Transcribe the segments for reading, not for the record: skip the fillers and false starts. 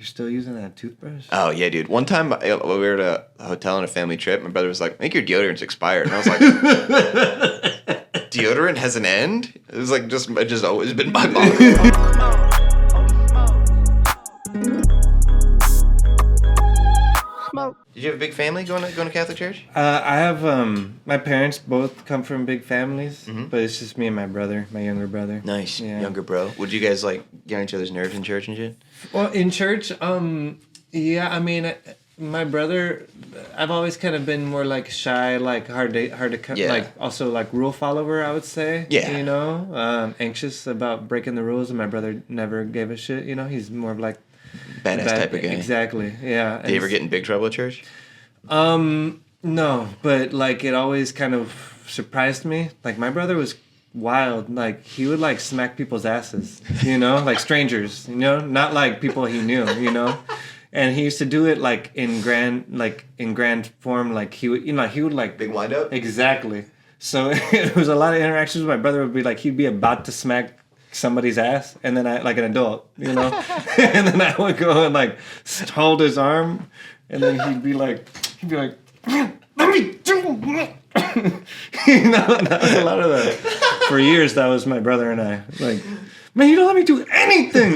You're still using that toothbrush? Oh, yeah, dude. One time, we were at a hotel on a family trip. My brother was like, I think your deodorant's expired. And I was like, deodorant has an end? It was like, it just always been my mom. Did you have a big family going to Catholic church? I have, my parents both come from big families, but it's just me and my brother, my younger brother. Nice. Yeah. Younger bro. Would you guys, like, get on each other's nerves in church and shit? Well, in church, yeah, I mean, my brother, I've always kind of been more, like, shy, like, hard to cut, like, also, like, rule follower, I would say. Yeah. You know, anxious about breaking the rules, and my brother never gave a shit, you know? He's more of, like... Badass type of guy. Exactly, yeah. Did you ever get in big trouble at church? No, but, like, it always kind of surprised me. Like, my brother was wild. Like, he would, like, smack people's asses, you know? Like, strangers, you know? Not, like, people he knew, you know? And he used to do it, like, in grand form. Like, he would, like... Big wind up? Exactly. So, it was a lot of interactions with my brother. Would be, like, he'd be about to smack somebody's ass, and then I, like an adult, you know? And then I would go and, like, hold his arm, and then he'd be like, let me do you know, that was a lot of that. For years, that was my brother and I. Like, man, you don't let me do anything.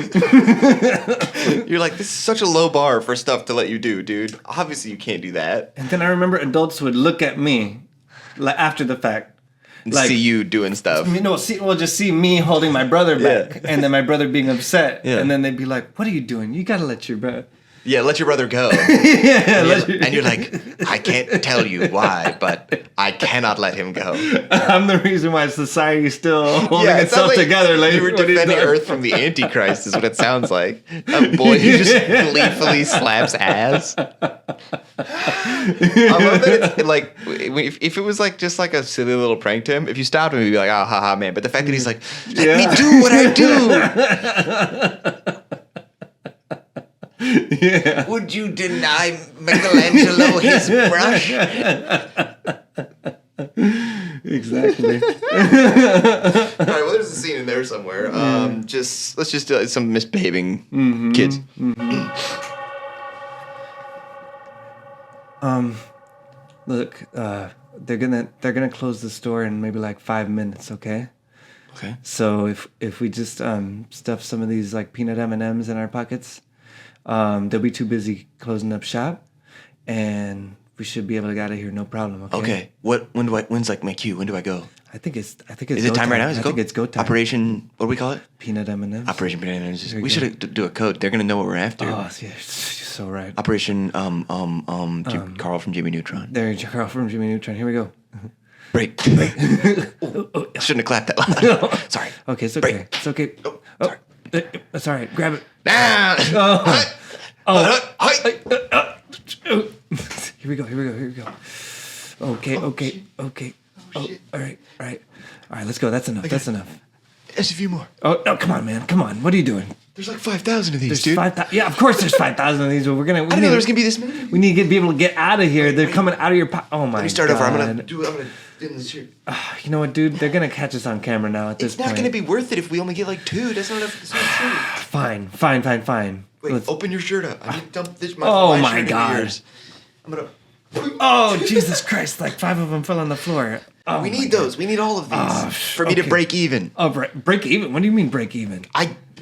You're like, this is such a low bar for stuff to let you do, dude. Obviously, you can't do that. And then I remember adults would look at me, like, after the fact. Like, see you doing stuff. Just see me holding my brother back, and then my brother being upset, and then they'd be like, "What are you doing? You gotta let your brother." Yeah, let your brother go. And you're like, I can't tell you why, but I cannot let him go. I'm the reason why society's still holding itself together. Like, you were defending Earth from the Antichrist, is what it sounds like. A boy who just gleefully slaps ass. I love that it's like, if it was like just like a silly little prank to him, if you stopped him, he'd be like, oh, haha, man. But the fact that he's like, let me do what I do. Yeah. Would you deny Michelangelo his brush? Exactly. All right, well, there's a scene in there somewhere. Let's just do some misbehaving kids. Look, they're gonna close the store in maybe like 5 minutes, okay? Okay. So if we just stuff some of these like peanut M&Ms in our pockets, they'll be too busy closing up shop, and we should be able to get out of here no problem. Okay. Okay. When's like my cue? When do I go? I think it's. Is it time right now? I think it's go time. Operation. What do we call it? Peanut M&Ms. Operation Peanut M&Ms. We should do a code. They're gonna know what we're after. Oh, yeah, you're so right. Operation Carl from Jimmy Neutron. There's Carl from Jimmy Neutron. Here we go. Break. Shouldn't have clapped that loud. Sorry. Okay, it's okay. Break. It's okay. Oh, sorry. It's all right. Grab it. Here we go. Okay. Oh, all right. Let's go. That's enough. That's enough. There's a few more. Oh, no, come on, man. Come on. What are you doing? There's like 5,000 of these, there's dude. 5,000. Yeah, of course there's 5,000 of these, but I didn't know there was going to be this many. We need to be able to get out of here. They're coming out of your pocket. Oh, my God. Let me start over. I'm going to do this here. You know what, dude? They're going to catch us on camera now at this point. It's not going to be worth it if we only get like 2. That's not enough. Fine. Wait, open your shirt up. I need to dump this. My God. I'm going to... Oh, Jesus Christ. Like 5 of them fell on the floor. Oh, we need those. God. We need all of these for me to break even. Oh, break even? What do you mean break even?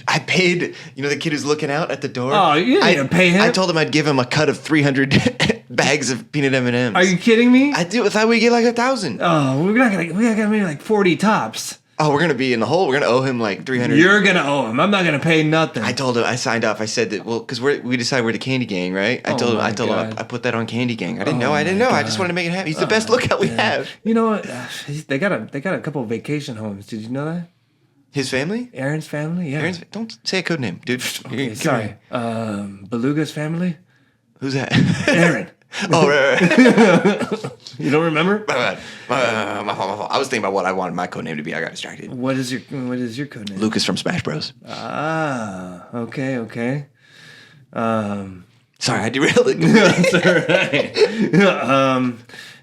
I paid, the kid who's looking out at the door. Oh, you didn't pay him? I told him I'd give him a cut of 300 bags of peanut M&Ms. Are you kidding me? I thought we'd get like 1,000. Oh, we got maybe like 40 tops. Oh, we're going to be in the hole. We're going to owe him like 300. You're going to owe him. I'm not going to pay nothing. I told him, I signed off. I said that, because we decided we're the Candy Gang, right? I told him I put that on Candy Gang. I didn't know. I just wanted to make it happen. He's the best lookout we have. You know what? They got a couple of vacation homes. Did you know that? His family? Aaron's family? Yeah. Don't say a code name, dude. Okay, sorry. Beluga's family? Who's that? Aaron. Oh, right. You don't remember? My fault. I was thinking about what I wanted my code name to be. I got distracted. What is your code name? Lucas from Smash Bros. Ah, okay. Sorry, I derailed it. That's all right.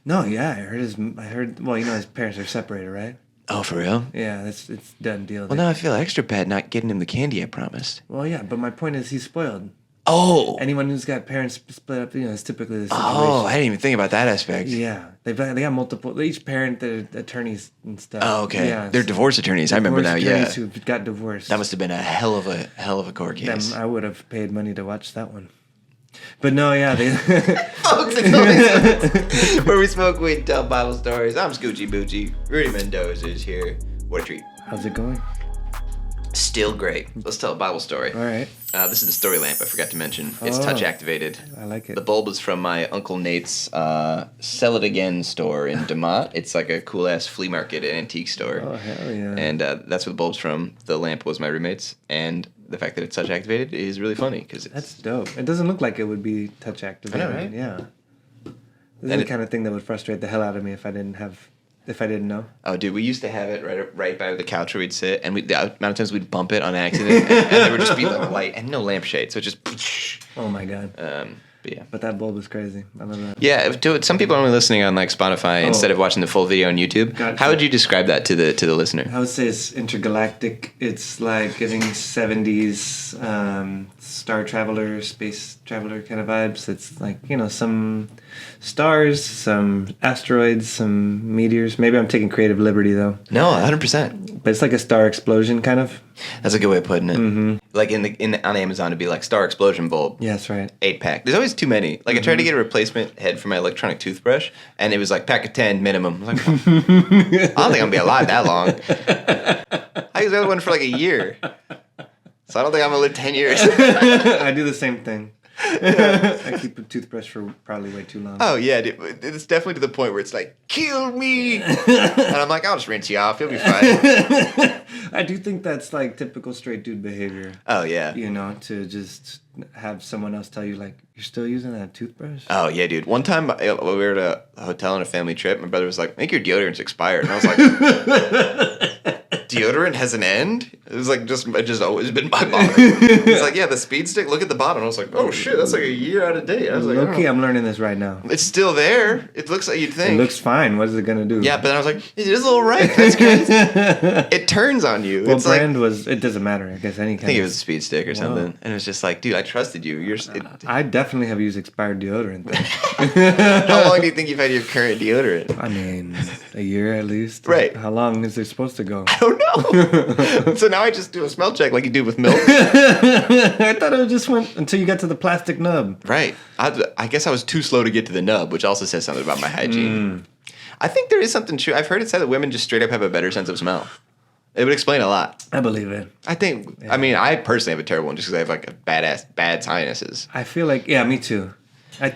No, yeah, I heard. Well, his parents are separated, right? Oh, for real? Yeah, it's done deal. Well, now I feel extra bad not getting him the candy I promised. Well, yeah, but my point is he's spoiled. Oh. Anyone who's got parents split up, it's typically the situation. Oh, I didn't even think about that aspect. Yeah, they got multiple. Each parent, they're attorneys and stuff. Oh, okay. Yeah, They're divorce attorneys. I remember now. Yeah, who got divorced. that must have been a hell of a court case. I would have paid money to watch that one. But no, yeah, they. Folks, it's always where we smoke weed and tell Bible stories. I'm Scoochie Boochie. Rudy Mendoza is here. What a treat. How's it going? Still great. Let's tell a Bible story. All right. This is the story lamp I forgot to mention. It's touch activated. I like it. The bulb is from my Uncle Nate's Sell It Again store in DeMott. It's like a cool ass flea market and antique store. Oh, hell yeah. And that's where the bulb's from. The lamp was my roommate's. And the fact that it's touch activated is really funny because that's dope. It doesn't look like it would be touch activated. I know, right? Yeah. This is the kind of thing that would frustrate the hell out of me if I didn't know. Oh, dude, we used to have it right by the couch where we'd sit, and the amount of times we'd bump it on accident, and there would just be like light and no lampshade, so it just. Oh my god. But yeah. But that bulb is crazy. I love that. Yeah, some people are only listening on like Spotify instead of watching the full video on YouTube. Gotcha. How would you describe that to the listener? I would say it's intergalactic. It's like getting 70s Star Traveler, Space Traveler kind of vibes. It's like, some stars, some asteroids, some meteors. Maybe I'm taking creative liberty though. No, 100%. But it's like a star explosion kind of. That's a good way of putting it. Mm-hmm. Like on Amazon, it'd be like Star Explosion bulb. Yeah, that's right. 8-pack. There's always too many. Like I tried to get a replacement head for my electronic toothbrush, and it was like pack of 10 minimum. I was like, I don't think I'm gonna be alive that long. I used the other one for like a year, so I don't think I'm gonna live 10 years. I do the same thing. I keep a toothbrush for probably way too long. Oh yeah, dude. It's definitely to the point where it's like, kill me, and I'm like, I'll just rinse you off. You'll be fine. I do think that's like typical straight dude behavior. Oh yeah. To just have someone else tell you like, you're still using that toothbrush? Oh yeah, dude. One time we were at a hotel on a family trip. My brother was like, "Make your deodorant's expired," and I was like, "Deodorant has an end?" It was like it just always been my bottom. He's like, "Yeah, the speed stick. Look at the bottom." I was like, "Oh shit, that's like a year out of date." I was like, "Okay, I'm learning this right now." It's still there. It looks like you'd think. It looks fine. What is it gonna do? Yeah, but then I was like, "It is a little ripe. That's crazy." It turns on you. What it's brand was? It doesn't matter. I guess any kind. I think it was a speed stick or something, and it was just like, dude, I trusted you. I definitely have used expired deodorant though. How long do you think you've had your current deodorant? I mean, a year at least. Right. How long is it supposed to go? I don't know. So now I just do a smell check like you do with milk. I thought it just went until you got to the plastic nub. Right. I guess I was too slow to get to the nub, which also says something about my hygiene. I think there is something true. I've heard it said that women just straight up have a better sense of smell. It would explain a lot. I believe it. I think. Yeah. I mean, I personally have a terrible one just because I have like bad sinuses. I feel like me too. I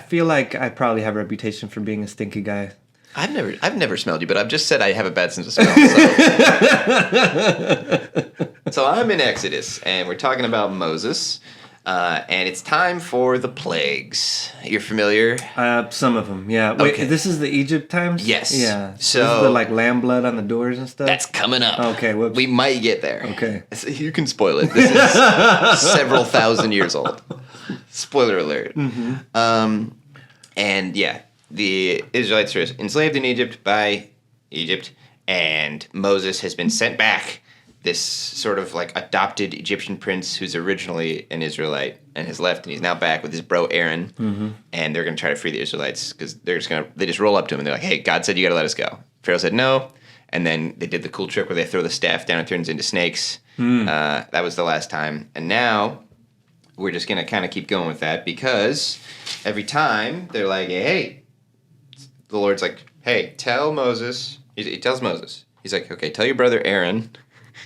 feel like I probably have a reputation for being a stinky guy. I've never smelled you, but I've just said I have a bad sense of smell. So I'm in Exodus, and we're talking about Moses, and it's time for the plagues. You're familiar? Some of them, yeah. Wait, okay. This is the Egypt times? Yes. Yeah. So this is the like lamb blood on the doors and stuff? That's coming up. Okay, whoops. We might get there. Okay. You can spoil it. This is several thousand years old. Spoiler alert. Mm-hmm. And yeah, the Israelites are enslaved in Egypt by Egypt, and Moses has been sent back. This sort of like adopted Egyptian prince who's originally an Israelite and has left, and he's now back with his bro Aaron, and they're going to try to free the Israelites because they just roll up to him and they're like, "Hey, God said you got to let us go." Pharaoh said no, and then they did the cool trick where they throw the staff down and it turns into snakes. That was the last time, and now we're just going to kind of keep going with that because every time they're like, "Hey," the Lord's like, "Hey, tell Moses." He tells Moses, he's like, "Okay, tell your brother Aaron."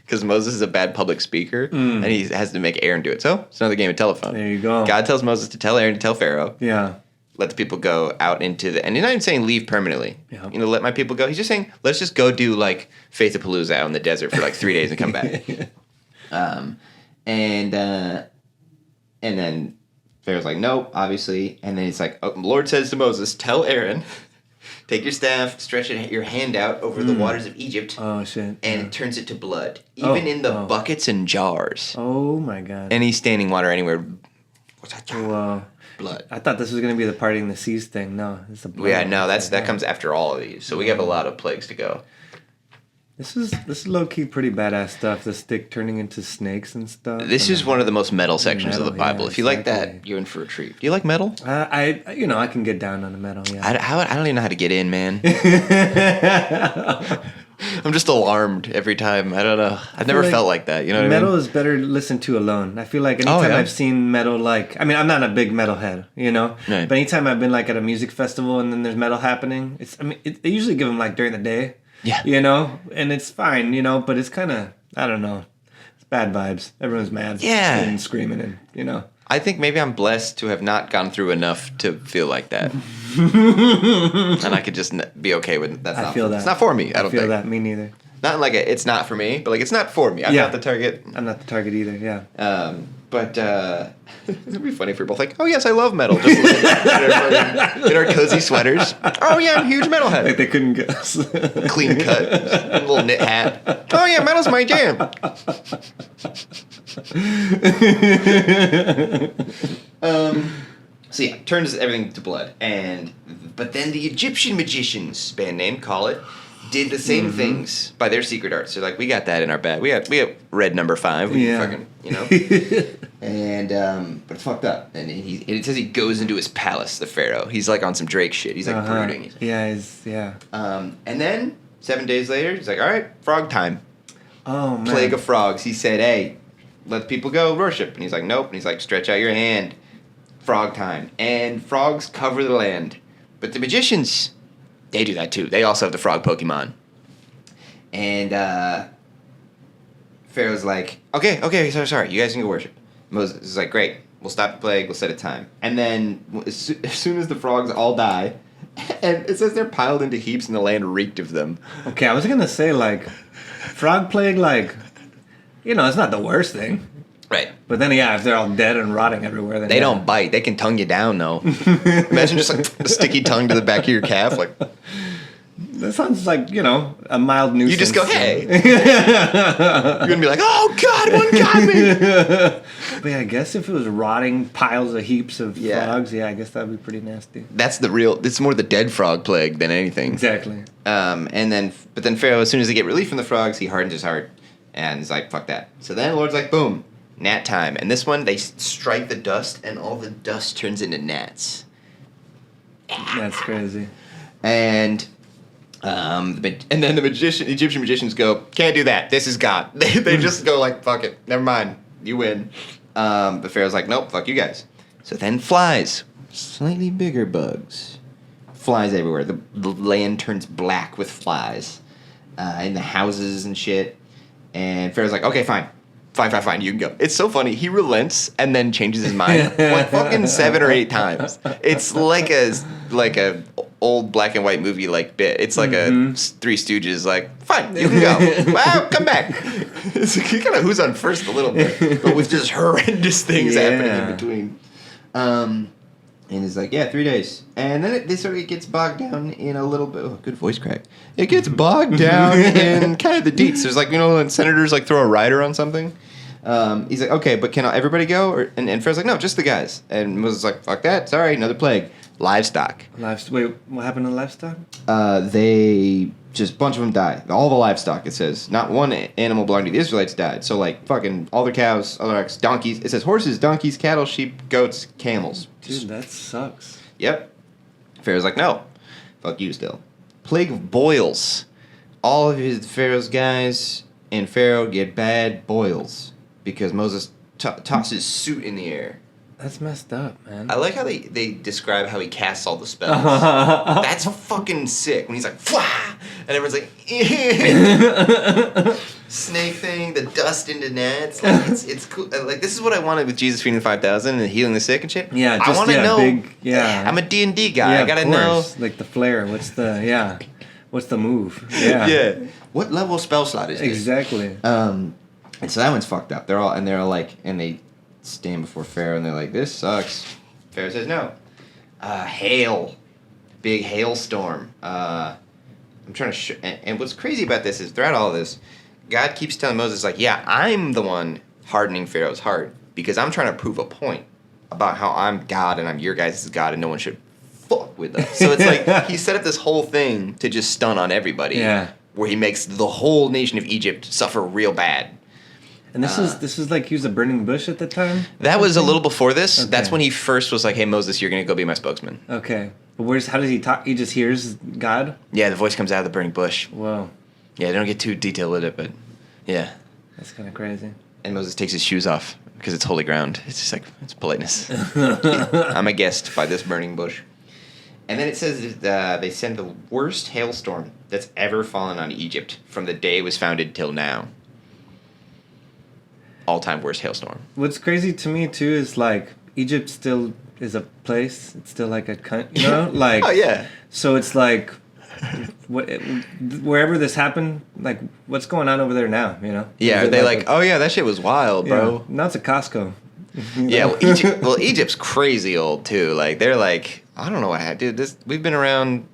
Because Moses is a bad public speaker, and he has to make Aaron do it. So it's another game of telephone. There you go. God tells Moses to tell Aaron to tell Pharaoh. Yeah. Let the people go out into the... And he's not even saying leave permanently. Yeah. Let my people go. He's just saying, let's just go do, like, Faith-a-Palooza out in the desert for, like, 3 days and come back. And then Pharaoh's like, nope, obviously. And then he's like, the Lord says to Moses, tell Aaron... Take your staff, stretch your hand out over the waters of Egypt. Oh, shit. And it turns it to blood. Even in the buckets and jars. Oh, my God. Any standing water anywhere. Wow. Blood. I thought this was going to be the parting the seas thing. No, it's a blood. Yeah, no, that comes after all of these. So we have a lot of plagues to go. This is low key pretty badass stuff. The stick turning into snakes and stuff. This is one of the most metal sections of the Metal, Bible. yeah, If you like exactly. that, you're in for a treat. Do you like metal? I can get down on the metal. Yeah. I don't even know how to get in, man. I'm just alarmed every time. I don't know. I've never like felt like that. You know what I metal mean? is better listened to alone. I feel like anytime yeah? I've seen metal, like I mean, I'm not a big metal head, you know. Right. But anytime I've been like at a music festival and then there's metal happening, they usually give them like during the day. Yeah. You know, and it's fine, you know, but it's kind of I don't know, it's bad vibes. Everyone's mad. Yeah. And screaming and you know. I think maybe I'm blessed to have not gone through enough to feel like that. And I could just be okay with that's not. Feel that. It's not for me. I don't feel think. that. Me neither. Not like it's not for me, but like it's not for me. I'm Yeah. not the target. I'm not the target either. Yeah. But it'd be funny if we're both like, oh yes, I love metal. Just in our cozy sweaters. Oh yeah, I'm a huge metalhead. Like they couldn't guess. Clean cut, little knit hat. Oh yeah, metal's my jam. So yeah, turns everything to blood, but then the Egyptian magicians, band name, call it, did the same things by their secret arts. They're like, we got that in our bag. We got red number 5. We Yeah. fucking, you know. And but it's fucked up. And it says he goes into his palace, the pharaoh. He's like on some Drake shit. He's like brooding. Yeah. And then 7 days later, he's like, all right, frog time. Oh man. Plague of frogs. He said, hey, let people go worship. And he's like, nope. And he's like, stretch out your hand. Frog time. And frogs cover the land. But the magicians, they do that too. They also have the frog Pokemon. And Pharaoh's like, okay, sorry. You guys can go worship. Moses is like, great. We'll stop the plague. We'll set a time. And then as soon as the frogs all die, and it says they're piled into heaps and the land reeked of them. Okay, I was gonna say like, frog plague, like, you know, it's not the worst thing. Right. But then, yeah, if they're all dead and rotting everywhere, then They don't bite. They can tongue you down, though. Imagine just like a sticky tongue to the back of your calf. Like That sounds like, you know, a mild nuisance. you just go, hey. You're gonna be like, oh God, one got me. But yeah, I guess if it was rotting piles of heaps of Yeah. frogs, yeah, I guess that'd be pretty nasty. That's the real. It's more the dead frog plague than anything. Exactly. But then Pharaoh, as soon as they get relief from the frogs, he hardens his heart, and he's like, fuck that. So then the Lord's like, boom, gnat time. And this one, they strike the dust, and all the dust turns into gnats. That's crazy. And then the Egyptian magicians go, can't do that. This is God. They just go like, fuck it, never mind, you win. But Pharaoh's like, nope, fuck you guys. So then flies, slightly bigger bugs, flies everywhere. The land turns black with flies in the houses and shit. And Pharaoh's like, okay, fine, you can go. It's so funny. He relents and then changes his mind like fucking 7 or 8 times. It's like a old black and white movie like bit. It's like a Three Stooges. Like, fine, you can go. Wow, come back. It's kind of who's on first a little bit, but with just horrendous things happening in between. And he's like, yeah, 3 days. And then this sort of gets bogged down in a little bit. Oh, good voice crack. It gets bogged down in kind of the deets. There's like, you know, when senators like throw a rider on something. He's like, okay, but can everybody go? And Pharaoh's like, no, just the guys. And Moses is like, fuck that. Sorry, another plague. Livestock. Wait, what happened to livestock? They just a bunch of them died. All the livestock, it says. Not one animal belonging to the Israelites died. So like fucking all their cows, all their donkeys. It says horses, donkeys, cattle, sheep, goats, camels. Dude, that sucks. Yep. Pharaoh's like, no. Fuck you still. Plague of boils. All of Pharaoh's guys and Pharaoh get bad boils because Moses tosses his suit in the air. That's messed up, man. I like how they describe how he casts all the spells. That's fucking sick. When he's like, Fwah! And everyone's like, snake thing, the dust into gnats. Like, it's cool. Like, this is what I wanted with Jesus feeding the 5,000 and healing the sick and shit. Yeah, I want to know. I'm a D&D guy. Yeah, I gotta of know. course. Like the flare. What's the move? Yeah. Yeah. What level of spell slot is this? Exactly. And so that one's fucked up. They're all like, and they stand before Pharaoh and they're like, this sucks. Pharaoh says no. Hail. Big hailstorm. I'm trying to and what's crazy about this is throughout all of this, God keeps telling Moses, like, yeah, I'm the one hardening Pharaoh's heart because I'm trying to prove a point about how I'm God and I'm your guys' God and no one should fuck with us. So it's like he set up this whole thing to just stun on everybody. Yeah. where he makes the whole nation of Egypt suffer real bad. And this is like he was a burning bush at the time? That was a little before this. Okay. That's when he first was like, hey, Moses, you're going to go be my spokesman. Okay. But how does he talk? He just hears God? Yeah, the voice comes out of the burning bush. Whoa. Yeah, they don't get too detailed with it, but yeah. That's kind of crazy. And Moses takes his shoes off because it's holy ground. It's just like, it's politeness. I'm a guest by this burning bush. And then it says that they send the worst hailstorm that's ever fallen on Egypt from the day it was founded till now. All-time worst hailstorm. What's crazy to me, too, is, like, Egypt still is a place. It's still, like, a country, you know? Like, Oh, yeah. So it's, like, wherever this happened, like, what's going on over there now, you know? Yeah, Is are it they like, oh, yeah, that shit was wild, bro. Yeah, now it's a Costco. Yeah, well, Egypt's crazy old, too. Like, they're like, I don't know what happened. Dude, we've been around,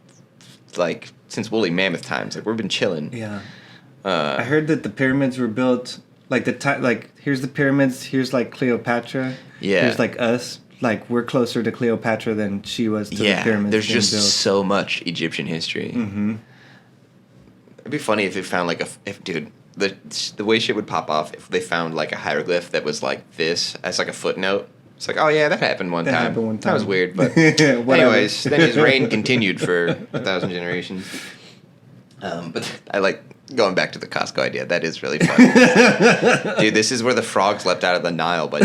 like, since woolly mammoth times. Like, we've been chilling. Yeah. I heard that the pyramids were built... Like here's the pyramids. Here's like Cleopatra. Yeah. Here's like us. Like we're closer to Cleopatra than she was to the pyramids. There's being just built. so much Egyptian history. Mm-hmm. It'd be funny if they found like the way shit would pop off if they found like a hieroglyph that was like this as like a footnote. It's like, oh yeah, that happened one time. That was weird, but anyways, then his reign continued for 1,000 generations. But I like going back to the Costco idea. That is really fun. Dude, this is where the frogs leapt out of the Nile, but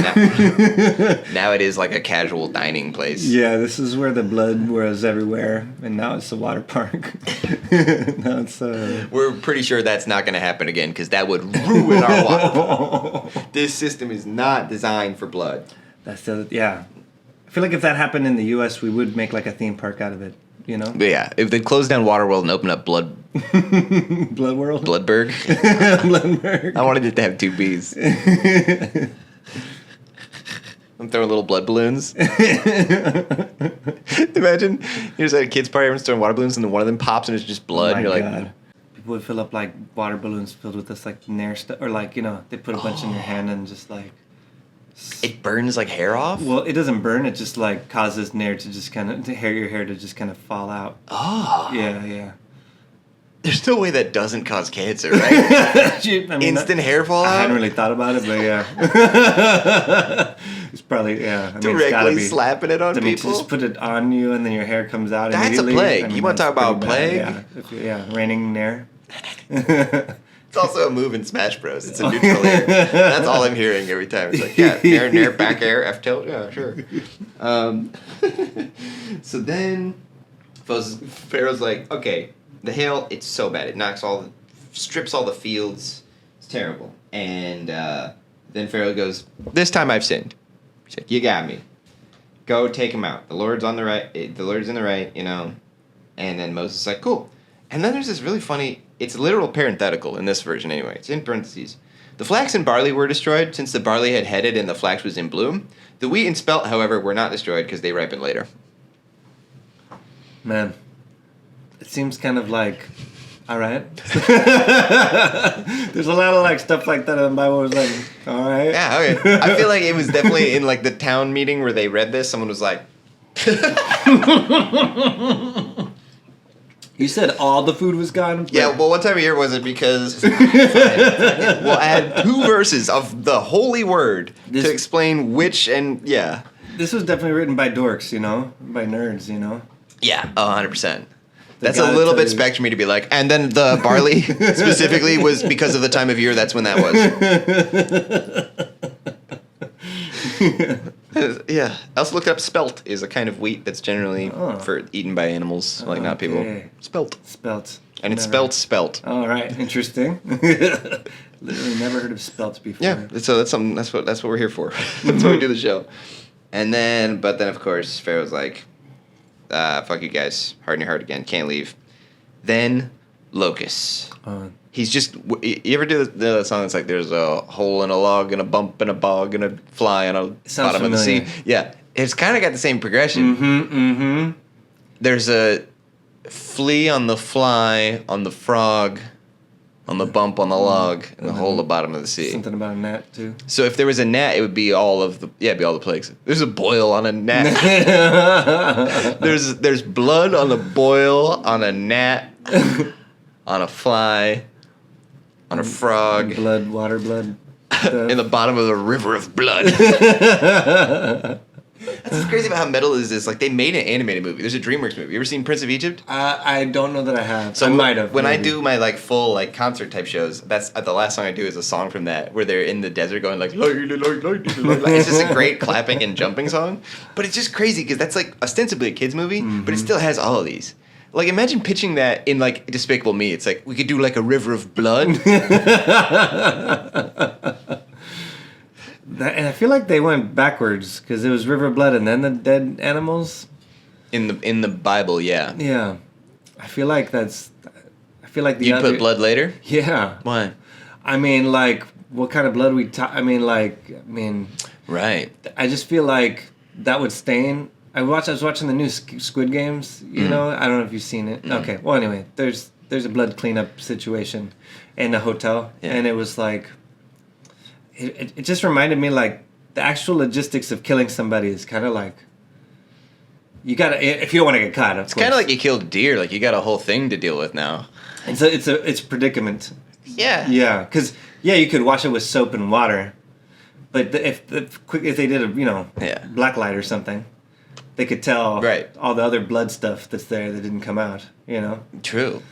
now it is like a casual dining place. Yeah, this is where the blood was everywhere, and now it's a water park. Now it's We're pretty sure that's not going to happen again because that would ruin our water. This system is not designed for blood. Yeah. I feel like if that happened in the U.S., we would make like a theme park out of it. You know? But yeah, if they close down Waterworld and open up Blood World? Bloodberg. Bloodberg. I wanted it to have 2 B's. I'm throwing little blood balloons. Imagine you're just at a kid's party, everyone's throwing water balloons, and then one of them pops and it's just blood. Oh and you're God. like, people would fill up like water balloons filled with this like Nair stuff, or like, you know, they put a bunch in your hand and just like. it burns like hair off? Well, it doesn't burn. It just like causes Nair to just kind of your hair to just kind of fall out. Oh. Yeah. There's no way that doesn't cause cancer, right? Shoot, I mean, Instant hair fall out? I hadn't really thought about it, but yeah. It's probably, yeah. I mean, it's gotta Directly be. slapping it on I mean, people? to just put it on you and then your hair comes out That's a immediately. plague. I mean, You wanna that's talk about pretty plague? bad. Yeah, raining Nair. It's also a move in Smash Bros. It's a neutral air. That's all I'm hearing every time. It's like, yeah, nair, back air, F tilt. Yeah, sure. So then Pharaoh's like, okay, the hail, it's so bad. It strips all the fields. It's terrible. And then Pharaoh goes, this time I've sinned. He's like, you got me. Go take him out. The Lord's on the right. The Lord's in the right, you know. And then Moses is like, cool. And then there's this really funny, it's literal parenthetical in this version anyway. It's in parentheses. The flax and barley were destroyed since the barley had headed and the flax was in bloom. The wheat and spelt, however, were not destroyed because they ripened later. Man, it seems kind of like, all right. There's a lot of like stuff like that in the Bible. Was like, all right. Yeah, okay. I feel like it was definitely in like the town meeting where they read this. Someone was like, You said all the food was gone? yeah, well, what time of year was it? Because we'll add 2 verses of the holy word to explain which and, yeah. This was definitely written by dorks, you know? By nerds, you know? Yeah, 100%. That's a gotta little tell bit you. spec for me to be like, and then the barley specifically was because of the time of year, that's when that was. Yeah. I also looked up spelt is a kind of wheat that's generally for eaten by animals, like not people. Okay. Spelt. Spelt. And it's Never- spelt. All right, interesting. Literally never heard of spelt before. Yeah, so that's something. That's what we're here for. That's why we do the show. And then, but then of course, Pharaoh's like, "Fuck you guys, harden your heart again, can't leave." Then locusts. He's just. You ever do the song that's like, "There's a hole in a log and a bump and a bog and a fly on a bottom of the sea." Yeah, it's kind of got the same progression. Mm-hmm. There's a flea on the fly, on the frog, on the bump on the log, and the hole at the bottom of the sea. Something about a gnat too. So if there was a gnat, it would be it'd be all the plagues. There's a boil on a gnat. there's blood on a boil on a gnat. on a fly, on a frog, Blood, water, blood. in the bottom of a river of blood. That's what's crazy about how metal is. Like, they made an animated movie. There's a DreamWorks movie. You ever seen Prince of Egypt? I don't know that I have. So I might have. When maybe. I do my like full like concert type shows, that's the last song I do is a song from that where they're in the desert going like it's just a great clapping and jumping song. But it's just crazy because that's like ostensibly a kids movie, but it still has all of these. Like, imagine pitching that in like Despicable Me. It's like we could do like a river of blood. And I feel like they went backwards because it was river blood and then the dead animals. In the Bible, yeah. Yeah, I feel like the You'd put blood later? Yeah. Why? I mean, like, what kind of blood Right. I just feel like that would stain. I was watching the new Squid Games. You know, I don't know if you've seen it. Okay. Well, anyway, there's a blood cleanup situation in a hotel, and it was like. It just reminded me, like, the actual logistics of killing somebody is kind of like, you gotta, if you don't want to get caught, it's kind of like you killed a deer. Like, you got a whole thing to deal with now. It's a predicament. Yeah. Yeah, because you could wash it with soap and water, but if they did a black light or something, they could tell all the other blood stuff that's there that didn't come out. You know. True.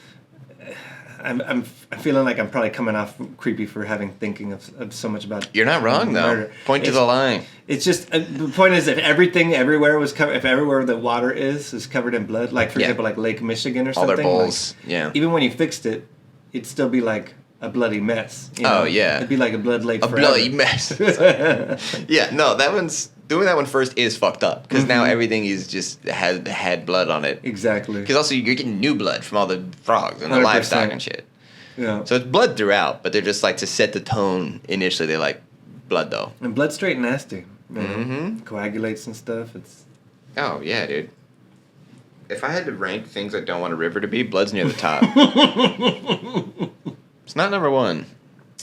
I'm feeling like I'm probably coming off creepy for thinking of so much about. You're not wrong though. Point to the line. It's just the point is if everything everywhere was covered, if everywhere the water is covered in blood, like for example like Lake Michigan or something. All their bowls. Like, even when you fixed it, it'd still be like a bloody mess. You know? Oh yeah. It'd be like a blood lake. A forever. bloody mess. Yeah. No, doing that one first is fucked up because now everything is just had blood on it. Exactly. Because also you're getting new blood from all the frogs and the 100%. livestock and shit. Yeah. So it's blood throughout, but they're just like to set the tone. Initially, they like blood though. And blood's straight nasty. Coagulates and stuff. It's. Oh yeah, dude. If I had to rank things I don't want a river to be, blood's near the top. It's not number one.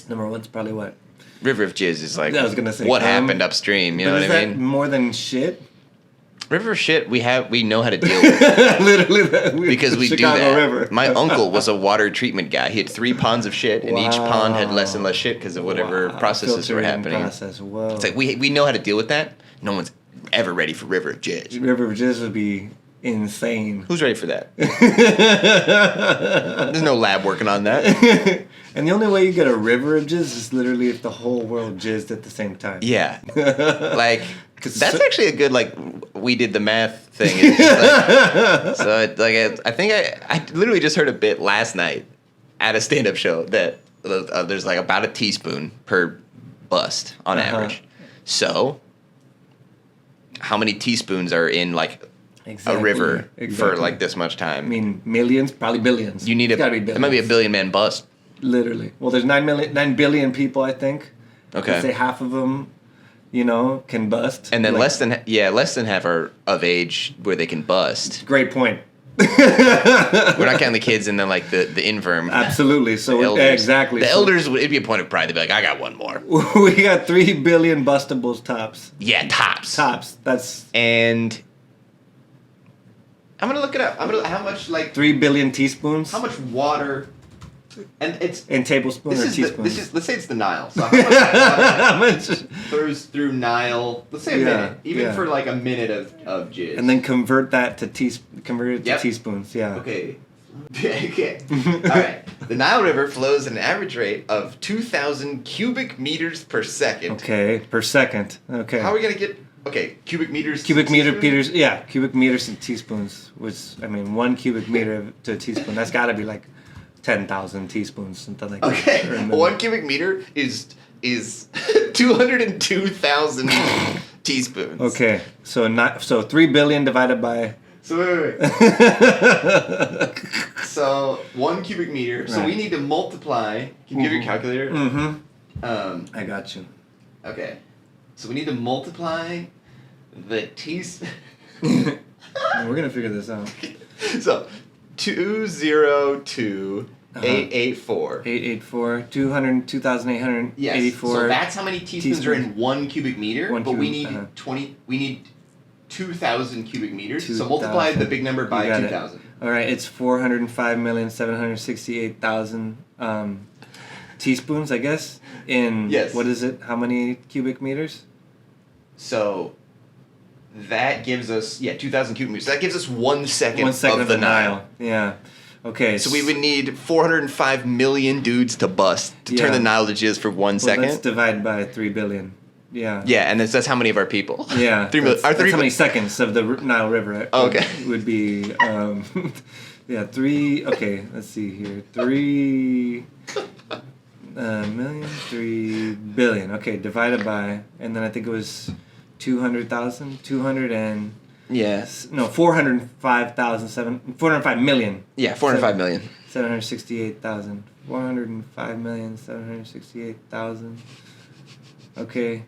Number one's probably what? River of jizz is like I was gonna say, what happened upstream. You know what I mean? More than shit. River of shit, we know how to deal with. Literally, because we Chicago do that. River. My uncle was a water treatment guy. He had 3 ponds of shit, and each pond had less and less shit because of whatever processes were happening. Whoa. It's like we know how to deal with that. No one's ever ready for River of Jizz. River of Jizz would be insane. Who's ready for that? There's no lab working on that. And the only way you get a river of jizz is literally if the whole world jizzed at the same time. Yeah. Like, that's actually a good, like, we did the math thing. It's just like, I think I literally just heard a bit last night at a stand-up show that there's, like, about a teaspoon per bust on average. So, how many teaspoons are in, like, a river for, like, this much time? I mean, millions, probably billions. You need it might be a billion-man bust. Literally. Well, there's 9 billion people, I think. Okay. Let's say half of them, can bust. And then less than half are of age where they can bust. Great point. We're not counting the kids and then like the infirm. Absolutely. So exactly. The elders, it'd be a point of pride. They'd be like, I got one more. We got 3 billion bustables tops. Yeah, tops. That's. And I'm gonna look it up. How much like 3 billion teaspoons. How much water? And it's in tablespoons or teaspoons. Let's say it's the Nile. So how much flows through Nile? Let's say a minute, even for like a minute of jizz. And then convert that to teaspoons. Yeah. Okay. Okay. All right. The Nile River flows at an average rate of 2,000 cubic meters per second. Okay, per second. Okay. How are we gonna get? Okay, cubic meters. Cubic meters. Yeah, cubic meters and teaspoons. Which 1 cubic meter to a teaspoon. That's got to be like 10,000 teaspoons, something like that. Okay, 1 cubic meter is 202,000 teaspoons. Okay, so 3 billion divided by. So wait. So 1 cubic meter. Right. So we need to multiply. Can you give your calculator? Mm-hmm. I got you. Okay, so we need to multiply the teaspoon. We're gonna figure this out. So. 202,884. 884. 202,884. Yes. So that's how many teaspoons are in 1 cubic meter. We need 2,000 cubic meters. So multiply the big number by 2,000. All right, it's 405,768,000 teaspoons, I guess. Yes. What is it? How many cubic meters? So that gives us 2,000 cubic meters. So that gives us 1 second, of the Nile. Yeah. Okay. So we would need 405 million dudes to bust to turn the Nile to jizz for 1 second. Let's divide by 3 billion. Yeah. Yeah, and that's how many of our people. Yeah. 3 million. That's how many seconds of the Nile River. Okay. Would be. 3. Okay, let's see here. 3 million, 3 billion. Okay, divided by, and then I think it was 200,000, 200 and. Yes. No, 405 million. Yeah, 405 million. 768,000. 405,768,000. Okay.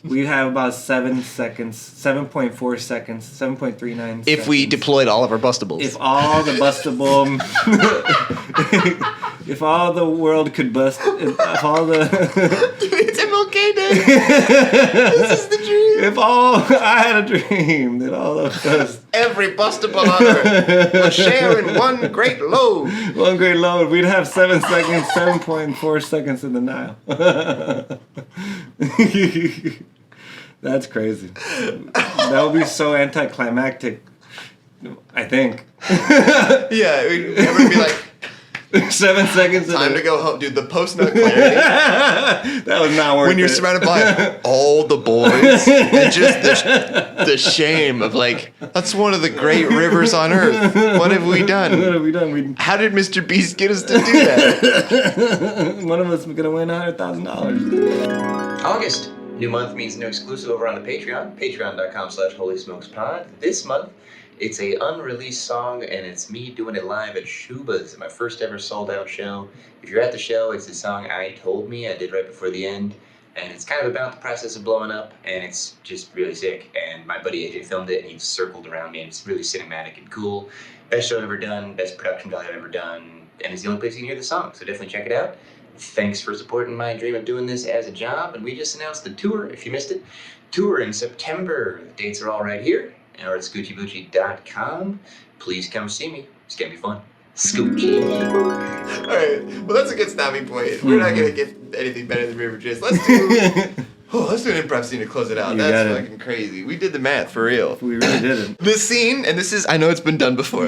We have about 7 seconds, 7.4 seconds, 7.39 seconds. If we deployed all of our bustables. If all the bustable... if all the world could bust... If all the... It's MLK Day! This is the dream! If all... I had a dream that all of us... Every bustable on Earth would share in one great load. One great load. We'd have 7 seconds, 7.4 seconds in the Nile. That's crazy. That would be so anticlimactic, I think. Yeah, everyone would be like, 7 seconds. Time to go home, dude. The post-nut clarity. That was not worth it. When you're surrounded by all the boys and just the shame of like, that's one of the great rivers on Earth. What have we done? What have we done? How did Mr. Beast get us to do that? One of us is gonna win $100,000. August. New month means new exclusive over on the Patreon. Patreon.com/HolySmokesPod. This month, it's a unreleased song, and it's me doing it live at Shuba's, my first ever sold-out show. If you're at the show, it's the song I Told Me I did right before the end, and it's kind of about the process of blowing up, and it's just really sick. And my buddy AJ filmed it, and he circled around me, and it's really cinematic and cool. Best show I've ever done, best production value I've ever done, and it's the only place you can hear the song, so definitely check it out. Thanks for supporting my dream of doing this as a job, and we just announced the tour, if you missed it. Tour in September. The dates are all right here, or at ScoochieBoochie.com. Please come see me. It's gonna be fun. Scoochie. Alright, well that's a good stopping point. We're not gonna get anything better than River Jizz. Let's do an improv scene to close it out. That's fucking crazy. We did the math for real. We really didn't. This scene, and this is, I know it's been done before,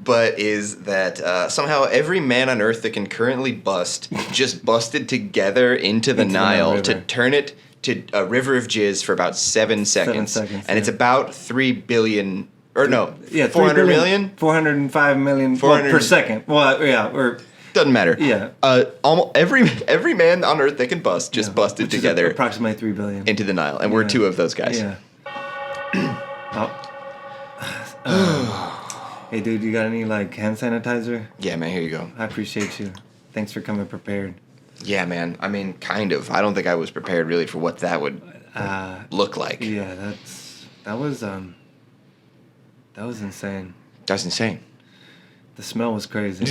but is that somehow every man on Earth that can currently bust just busted together into the Nile to turn it to a river of jizz for about 7 seconds. 7 seconds. And it's about 3 billion, or no, 400 million? 405 million per second. Well, yeah, or... Doesn't matter. Yeah. Almost every man on Earth that can bust just busted together. Approximately 3 billion. Into the Nile. And we're 2 of those guys. Yeah. Hey, dude, you got any, like, hand sanitizer? Yeah, man, here you go. I appreciate you. Thanks for coming prepared. Yeah, man. I mean, kind of. I don't think I was prepared really for what that would look like. Yeah, that was insane. That's insane. The smell was crazy.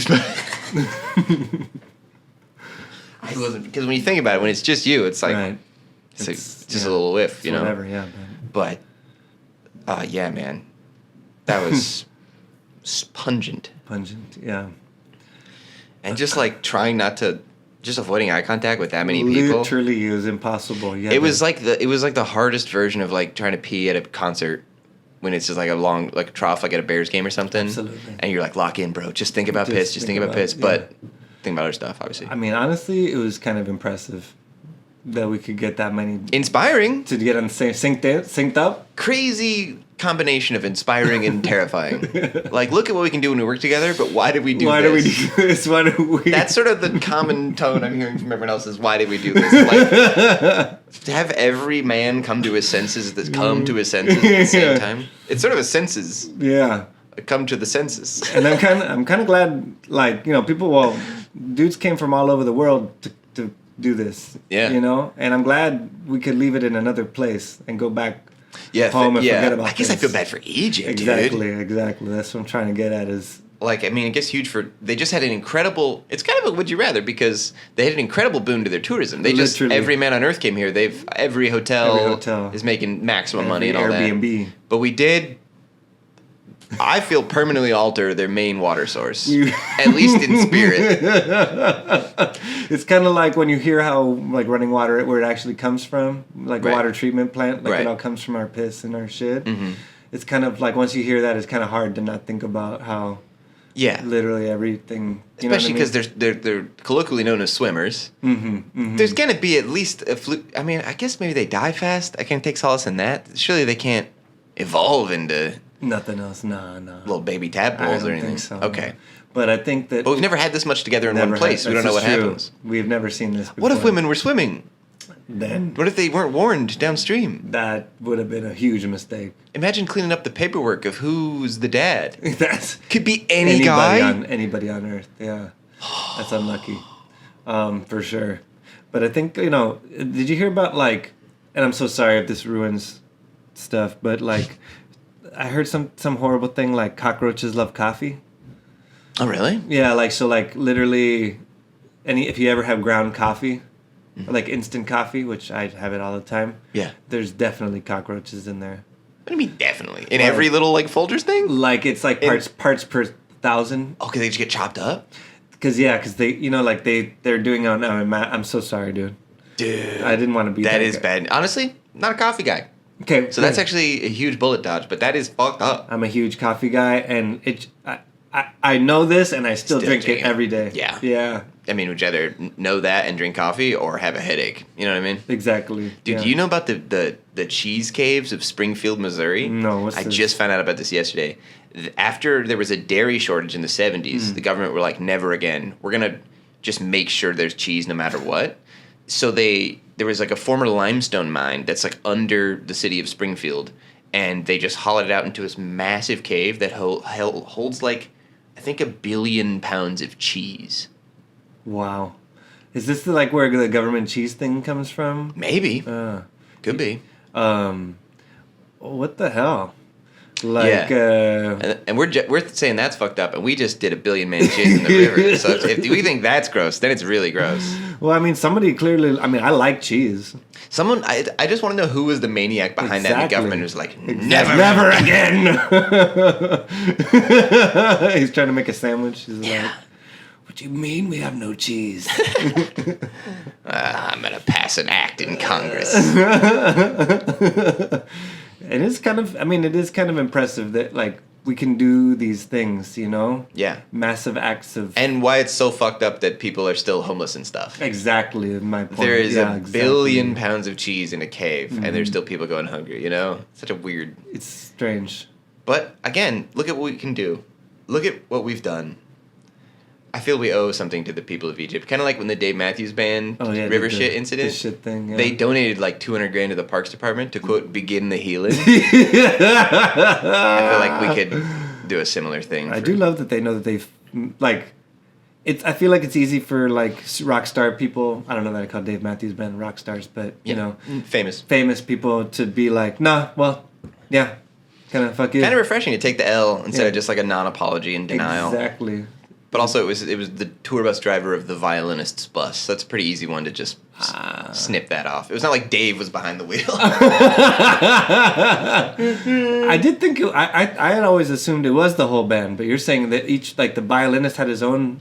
I wasn't, because when you think about it, when it's just you, it's like it's just a little whiff, you know. Whatever, yeah. But yeah, man, that was pungent. Pungent, yeah. And just like trying not to, just avoiding eye contact with that many people. Literally, it was impossible. Yeah. It was like the hardest version of like trying to pee at a concert. When it's just like a long, like a trough, like at a Bears game or something. Absolutely. And you're like, lock in, bro. Just think about piss. Just think about piss. But think about other stuff, obviously. I mean, honestly, it was kind of impressive that we could get that many. Inspiring. To get on the same, synced up. Crazy combination of inspiring and terrifying. Like, look at what we can do when we work together, but why did we do this? Why do we do this? Why do we? That's sort of the common tone I'm hearing from everyone else is, why did we do this? Like, to have every man come to his senses at the same time. It's sort of a senses. Yeah. Come to the senses. And I'm kind of glad, like, you know, dudes came from all over the world to do this. Yeah. You know? And I'm glad we could leave it in another place and go back home and forget about I guess I feel bad for Egypt, Exactly. That's what I'm trying to get at is... like, I mean, I guess huge for, they just had an incredible, it's kind of a would you rather because they had an incredible boon to their tourism. They just, Literally. every man on earth came here. Every hotel is making maximum money and all Airbnb. that. But we did, I feel, permanently alter their main water source. At least in spirit. It's kind of like when you hear how like running water, where it actually comes from, like a water treatment plant, like it all comes from our piss and our shit. Mm-hmm. It's kind of like once you hear that, it's kind of hard to not think about how literally everything. Especially because they're colloquially known as swimmers. Mm-hmm, mm-hmm. There's gonna be at least a fluke. I mean, I guess maybe they die fast. I can't take solace in that. Surely they can't evolve into nothing else. No. Little baby tadpoles or anything. Think so, okay. No. But I think that. But we've never had this much together in one place. We don't know what happens. We've never seen this before. What if women were swimming? Then. What if they weren't warned downstream? That would have been a huge mistake. Imagine cleaning up the paperwork of who's the dad. That's could be anybody guy. Anybody on Earth. Yeah, that's unlucky, for sure. But I think did you hear about like? And I'm so sorry if this ruins stuff, but like, I heard some horrible thing like cockroaches love coffee. Oh really? Yeah, like so, like literally, if you ever have ground coffee. Like instant coffee, which I have it all the time. Yeah. There's definitely cockroaches in there. What do you mean definitely? In every little like Folgers thing? Like it's like parts per 1,000. Oh, because they just get chopped up? Because they, like they're doing it now. I'm so sorry, dude. Dude. I didn't want to be that is guy. Bad. Honestly, not a coffee guy. Okay. So that's actually a huge bullet dodge, but that is fucked up. I'm a huge coffee guy, and I know this, and I still drink it every day. Yeah. Yeah. I mean, would you rather know that and drink coffee or have a headache? You know what I mean? Exactly. Dude, do you know about the cheese caves of Springfield, Missouri? No, I just found out about this yesterday. After there was a dairy shortage in the 70s, the government were like, never again. We're going to just make sure there's cheese no matter what. So there was like a former limestone mine that's like under the city of Springfield, and they just hollowed it out into this massive cave that holds like, I think, 1 billion pounds of cheese. Wow. Is this like where the government cheese thing comes from? Maybe. Could be. What the hell? Like, and we're saying that's fucked up, and we just did 1 billion man cheese in the river. So if we think that's gross, then it's really gross. Well, I mean, somebody clearly. I mean, I like cheese. Someone, I just want to know who was the maniac behind that. And the government was like, never again. He's trying to make a sandwich. He's like, what do you mean we have no cheese? I'm gonna pass an act in Congress. It is kind of impressive that like we can do these things, Yeah. Massive acts of. And why it's so fucked up that people are still homeless and stuff. Exactly, my point. There is 1 billion pounds of cheese in a cave, and there's still people going hungry, Such a weird. It's strange. But again, look at what we can do. Look at what we've done. I feel we owe something to the people of Egypt. Kind of like when the Dave Matthews Band river shit incident. The shit thing, yeah. They donated like $200,000 to the Parks Department to, quote, begin the healing. I feel like we could do a similar thing. I do love that they know that they've, like, I feel like it's easy for, like, rock star people. I don't know that I call Dave Matthews Band rock stars, but, famous people to be like, nah, well, yeah, kind of fuck you. Kind of refreshing to take the L instead of just like a non-apology and denial. Exactly. But also, it was the tour bus driver of the violinist's bus. So that's a pretty easy one to just snip that off. It was not like Dave was behind the wheel. I did think I had always assumed it was the whole band, but you're saying that each the violinist had his own.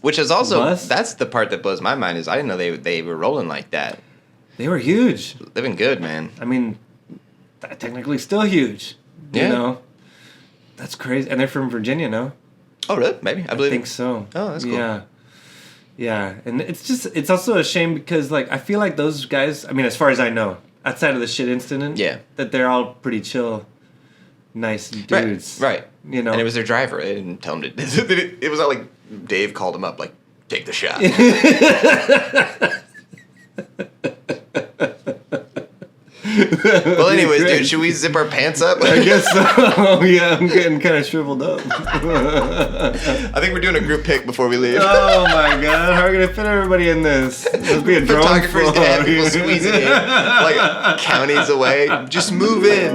Which is also bus? That's the part that blows my mind is I didn't know they were rolling like that. They were huge. Living good, man. I mean, technically still huge. Yeah. That's crazy, and they're from Virginia, no? Oh, really? Maybe. I think so. Oh, that's cool. Yeah. Yeah. And it's also a shame because, I feel like those guys, I mean, as far as I know, outside of the shit incident, that they're all pretty chill, nice dudes. Right. And it was their driver. They didn't tell him to. It was not like Dave called him up, like, take the shot. Well, anyways, dude, should we zip our pants up? I guess so. Yeah, I'm getting kind of shriveled up. I think we're doing a group pic before we leave. Oh my god, how are we gonna fit everybody in this? Let's be a drone. Photographer's gonna have people squeezing in, like counties away. Just move in.